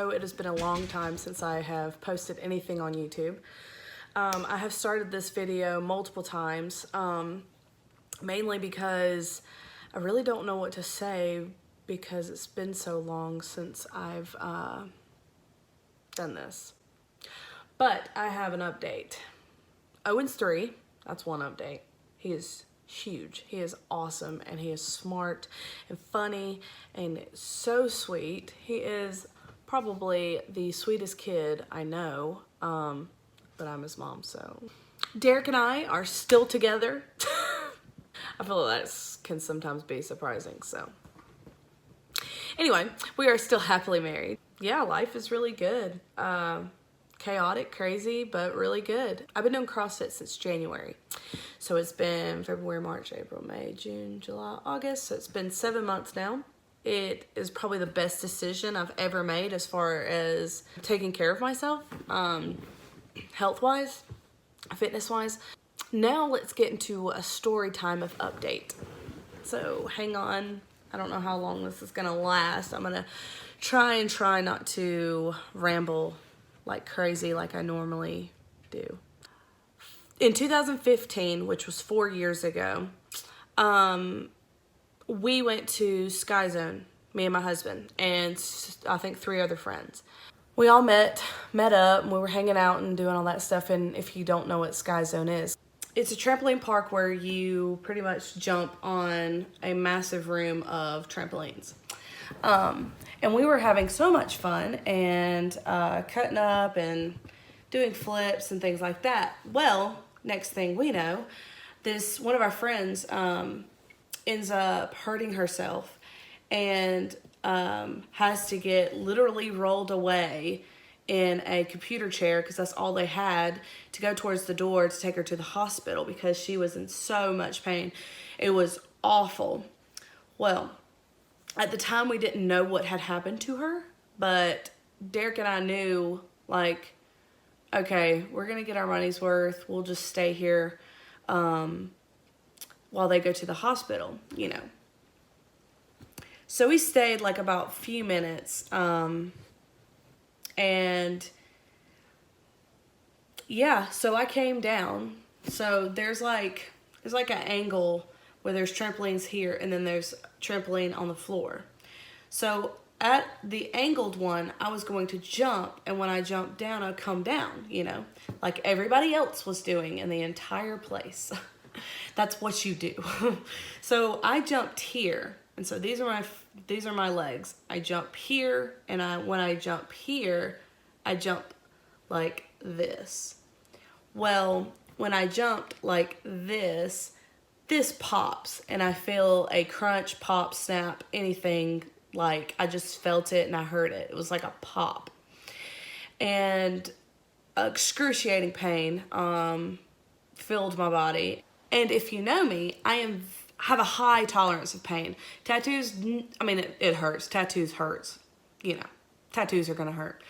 So it has been a long time since I have posted anything on YouTube. I have started this video multiple times, mainly because I really don't know what to say because it's been so long since I've done this. But I have an update. Owen's 3, that's one update. He is huge. He is awesome, and he is smart and funny and so sweet. He is probably the sweetest kid I know, but I'm his mom, so. Derek and I are still together. I feel like that can sometimes be surprising, so. Anyway, we are still happily married. Yeah, life is really good. Chaotic, crazy, but really good. I've been doing CrossFit since January. So it's been February, March, April, May, June, July, August. So it's been 7 months now. It is probably the best decision I've ever made as far as taking care of myself, health-wise, fitness-wise. Now let's get into a story time of update. So hang on. I don't know how long this is gonna last. I'm gonna try not to ramble like crazy like I normally do. In 2015, which was 4 years ago, we went to Sky Zone, me and my husband, and I think 3 other friends. We all met up, and we were hanging out and doing all that stuff. And if you don't know what Sky Zone is, it's a trampoline park where you pretty much jump on a massive room of trampolines. And we were having so much fun and cutting up and doing flips and things like that. Well, next thing we know, one of our friends ends up hurting herself and has to get literally rolled away in a computer chair, because that's all they had, to go towards the door to take her to the hospital because she was in so much pain. It was awful. Well, at the time we didn't know what had happened to her, but Derek and I knew, like, okay, we're gonna get our money's worth. We'll just stay here while they go to the hospital, you know. So we stayed like about a few minutes, and yeah, so I came down. So there's like an angle where there's trampolines here and then there's trampoline on the floor. So at the angled one, I was going to jump, and when I jumped down, I'd come down, you know, like everybody else was doing in the entire place. That's what you do. So I jumped here, and so these are my legs. I jump here, and when I jump here, I jump like this. Well, when I jumped like this pops, and I feel a crunch, pop, snap, anything. Like, I just felt it and I heard it. It was like a pop. And excruciating pain filled my body. And if you know me, I have a high tolerance of pain. Tattoos, I mean, it hurts. Tattoos hurts. You know, tattoos are gonna hurt.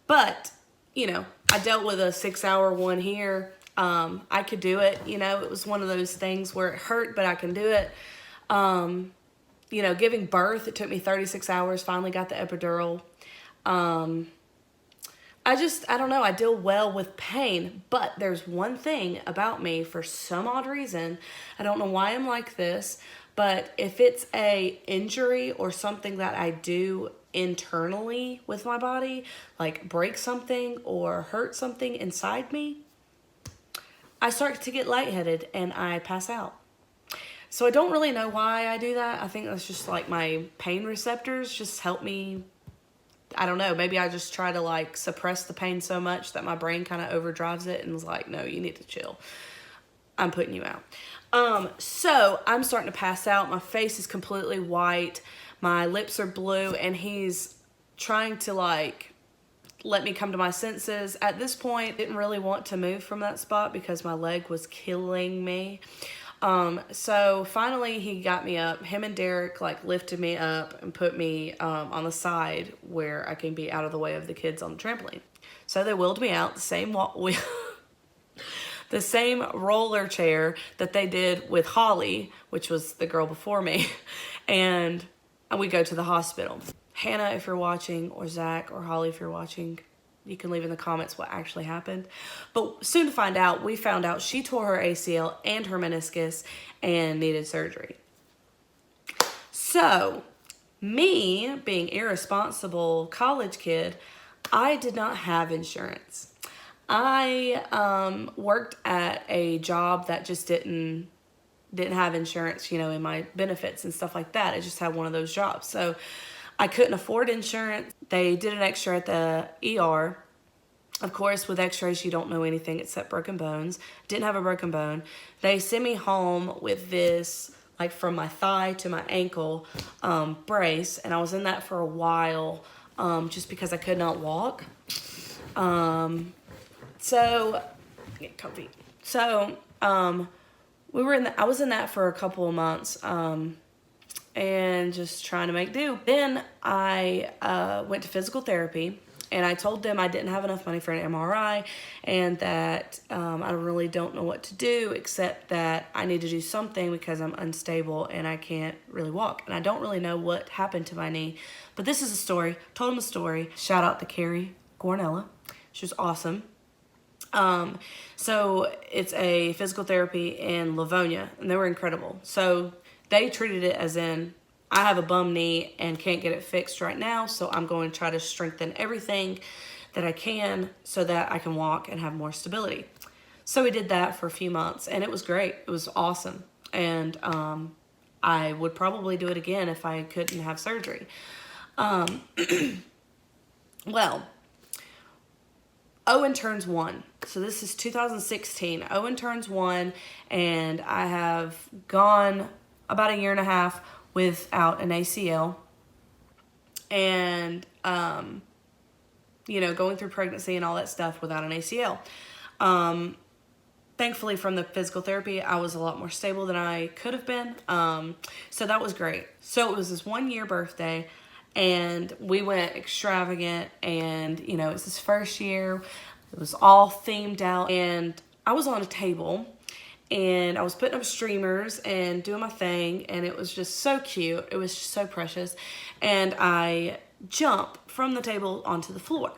But, you know, I dealt with a 6-hour one here. I could do it, you know. It was one of those things where it hurt, but I can do it. You know, giving birth, it took me 36 hours, finally got the epidural. I don't know, I deal well with pain, but there's one thing about me, for some odd reason, I don't know why I'm like this, but if it's a injury or something that I do internally with my body, like break something or hurt something inside me, I start to get lightheaded and I pass out. So I don't really know why I do that. I think that's just like my pain receptors just help me. I don't know. Maybe I just try to like suppress the pain so much that my brain kind of overdrives it and is like, no, you need to chill. I'm putting you out. So I'm starting to pass out. My face is completely white. My lips are blue, and he's trying to like let me come to my senses. At this point, I didn't really want to move from that spot because my leg was killing me. So finally he got me up. Him and Derek like lifted me up and put me on the side where I can be out of the way of the kids on the trampoline. So they wheeled me out, the same roller chair that they did with Holly, which was the girl before me, and we go to the hospital. Hannah, if you're watching, or Zach, or Holly, if you're watching, you can leave in the comments what actually happened. But soon to find out, we found out she tore her ACL and her meniscus and needed surgery. So, me, being irresponsible college kid, I did not have insurance. I worked at a job that just didn't have insurance, you know, in my benefits and stuff like that. I just had one of those jobs. So I couldn't afford insurance. They did an x-ray at the ER. Of course, with x-rays, you don't know anything except broken bones. Didn't have a broken bone. They sent me home with this, like from my thigh to my ankle, brace. And I was in that for a while, just because I could not walk. So, get comfy. So, I was in that for a couple of months, and just trying to make do. Then I went to physical therapy, and I told them I didn't have enough money for an MRI, and that I really don't know what to do, except that I need to do something because I'm unstable and I can't really walk. And I don't really know what happened to my knee, but this is a story. Told them a story. Shout out to Carrie Gornella. She was awesome. So it's a physical therapy in Livonia, and they were incredible. So they treated it as in, I have a bum knee and can't get it fixed right now, so I'm going to try to strengthen everything that I can so that I can walk and have more stability. So we did that for a few months, and it was great. It was awesome. And I would probably do it again if I couldn't have surgery. Well, Owen turns 1. So this is 2016. Owen turns 1, and I have gone about a year and a half without an ACL. And, you know, going through pregnancy and all that stuff without an ACL. Thankfully, from the physical therapy, I was a lot more stable than I could have been. So that was great. So it was this 1-year birthday, and we went extravagant, and, you know, it's his first year. It was all themed out, and I was on a table, and I was putting up streamers and doing my thing, and it was just so cute. It was just so precious. And I jump from the table onto the floor,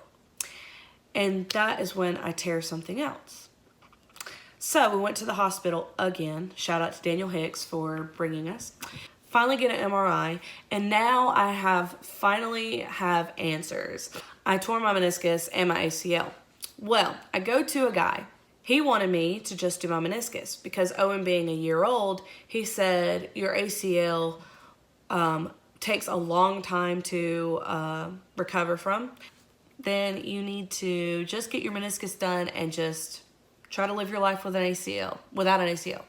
and that is when I tear something else. So we went to the hospital again. Shout out to Daniel Hicks for bringing us. Finally get an MRI, and now I finally have answers. I tore my meniscus and my ACL. Well, I go to a guy. He wanted me to just do my meniscus because Owen being a year old, he said your ACL takes a long time to recover from. Then you need to just get your meniscus done and just try to live your life with an ACL, without an ACL.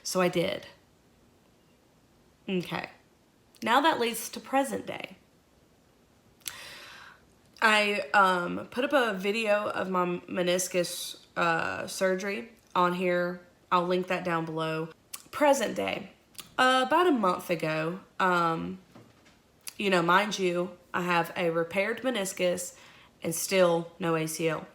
So I did. Okay. Now that leads to present day. I put up a video of my meniscus surgery on here. I'll link that down below. Present day. About a month ago, you know, mind you, I have a repaired meniscus and still no ACL.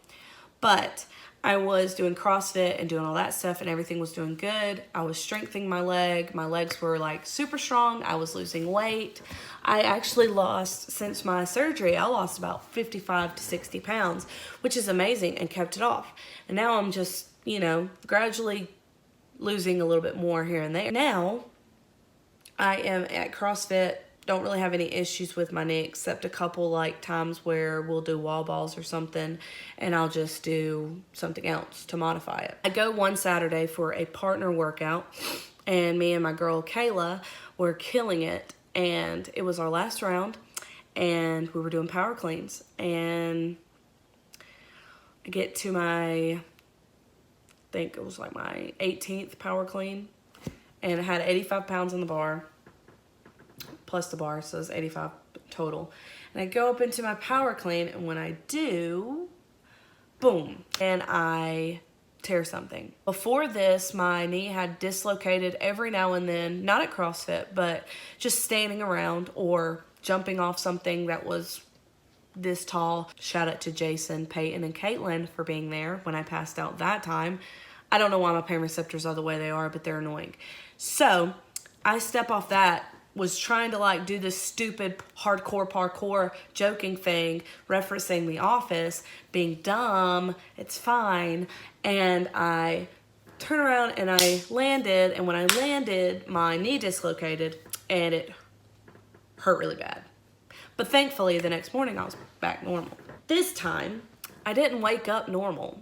But I was doing CrossFit and doing all that stuff, and everything was doing good. I was strengthening my leg. My legs were like super strong. I was losing weight. I actually lost, since my surgery, I lost about 55 to 60 pounds, which is amazing, and kept it off. And now I'm just, you know, gradually losing a little bit more here and there. Now I am at CrossFit. Don't really have any issues with my knee except a couple like times where we'll do wall balls or something, and I'll just do something else to modify it. I go one Saturday for a partner workout, and me and my girl Kayla were killing it, and it was our last round, and we were doing power cleans, and I get to I think it was like my 18th power clean, and I had 85 pounds on the bar plus the bar, so it's 85 total. And I go up into my power clean, and when I do, boom, and I tear something. Before this, my knee had dislocated every now and then, not at CrossFit, but just standing around or jumping off something that was this tall. Shout out to Jason, Peyton, and Caitlin for being there when I passed out that time. I don't know why my pain receptors are the way they are, but they're annoying. So I step off that was trying to like do this stupid hardcore parkour joking thing, referencing The Office, being dumb, it's fine. And I turned around and I landed, and when I landed, my knee dislocated and it hurt really bad. But thankfully, the next morning I was back normal. This time, I didn't wake up normal.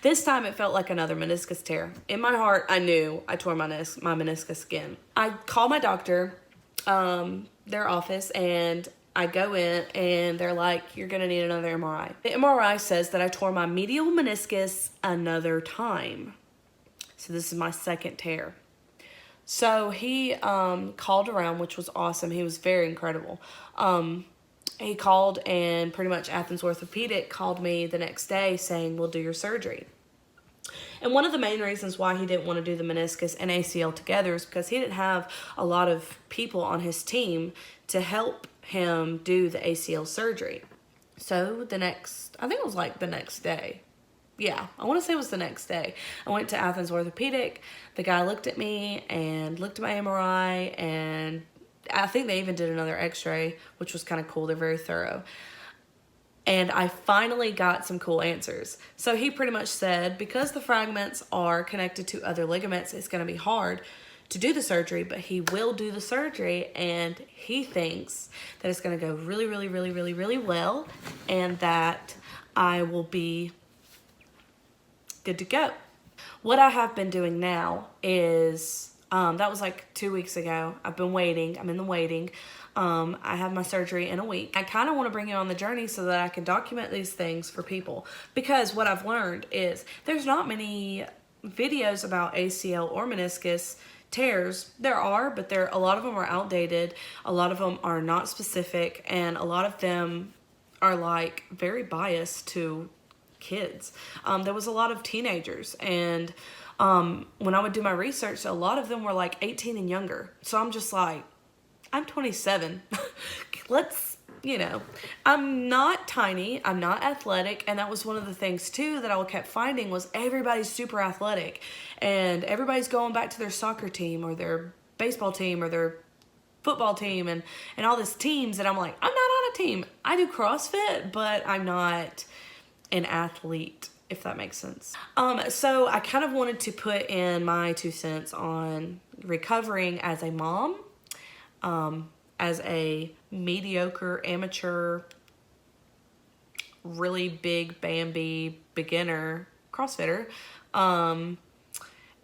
This time it felt like another meniscus tear. In my heart, I knew I tore my meniscus again. I call my doctor, their office, and I go in and they're like, you're gonna need another MRI. The MRI says that I tore my medial meniscus another time. So this is my second tear. So he called around, which was awesome. He was very incredible. He called, and pretty much Athens Orthopedic called me the next day saying, we'll do your surgery. And one of the main reasons why he didn't want to do the meniscus and ACL together is because he didn't have a lot of people on his team to help him do the ACL surgery. So I think it was like the next day. Yeah, I want to say it was the next day. I went to Athens Orthopedic. The guy looked at me and looked at my MRI, and I think they even did another x-ray, which was kind of cool. They're very thorough. And I finally got some cool answers. So he pretty much said, because the fragments are connected to other ligaments, it's going to be hard to do the surgery, but he will do the surgery, and he thinks that it's going to go really, really, really, really, really well, and that I will be good to go. What I have been doing now is, that was like 2 weeks ago. I've been waiting. I'm in the waiting. I have my surgery in a week. I kind of want to bring you on the journey so that I can document these things for people, because what I've learned is there's not many videos about ACL or meniscus tears. There are, but a lot of them are outdated. A lot of them are not specific, and a lot of them are like very biased to kids. There was a lot of teenagers, and when I would do my research, a lot of them were like 18 and younger. So I'm just like, I'm 27. Let's, I'm not tiny, I'm not athletic, and that was one of the things too that I kept finding was everybody's super athletic, and everybody's going back to their soccer team or their baseball team or their football team and all these teams, and I'm like, I'm not on a team. I do CrossFit, but I'm not an athlete, if that makes sense. So I kind of wanted to put in my 2 cents on recovering as a mom, as a mediocre, amateur, really big Bambi beginner CrossFitter. And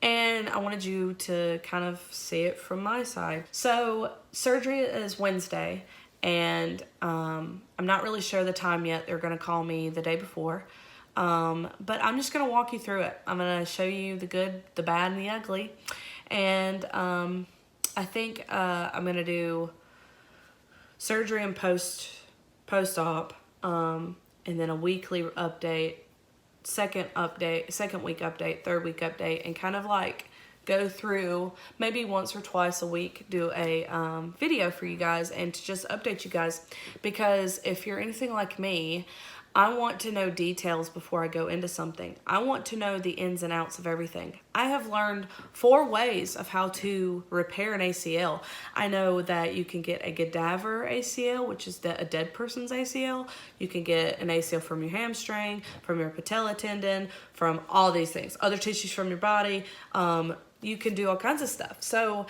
I wanted you to kind of see it from my side. So surgery is Wednesday, and I'm not really sure the time yet. They're going to call me the day before. But I'm just going to walk you through it. I'm going to show you the good, the bad, and the ugly. And I think I'm going to do surgery and post-op, and then a weekly update, second week update, third week update, and kind of like go through maybe once or twice a week, do a video for you guys and to just update you guys, because if you're anything like me, I want to know details before I go into something. I want to know the ins and outs of everything. I have learned 4 ways of how to repair an ACL. I know that you can get a cadaver ACL, which is a dead person's ACL. You can get an ACL from your hamstring, from your patella tendon, from all these things, other tissues from your body. You can do all kinds of stuff. So,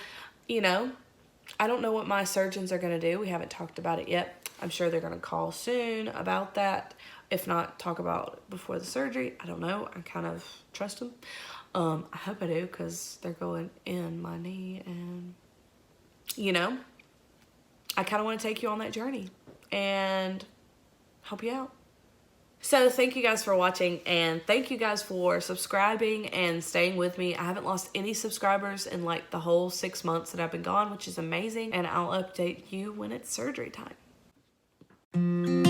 I don't know what my surgeons are going to do. We haven't talked about it yet. I'm sure they're going to call soon about that. If not, talk about it before the surgery. I don't know. I kind of trust them. I hope I do, because they're going in my knee, and, I kind of want to take you on that journey and help you out. So thank you guys for watching, and thank you guys for subscribing and staying with me. I haven't lost any subscribers in like the whole 6 months that I've been gone, which is amazing, and I'll update you when it's surgery time.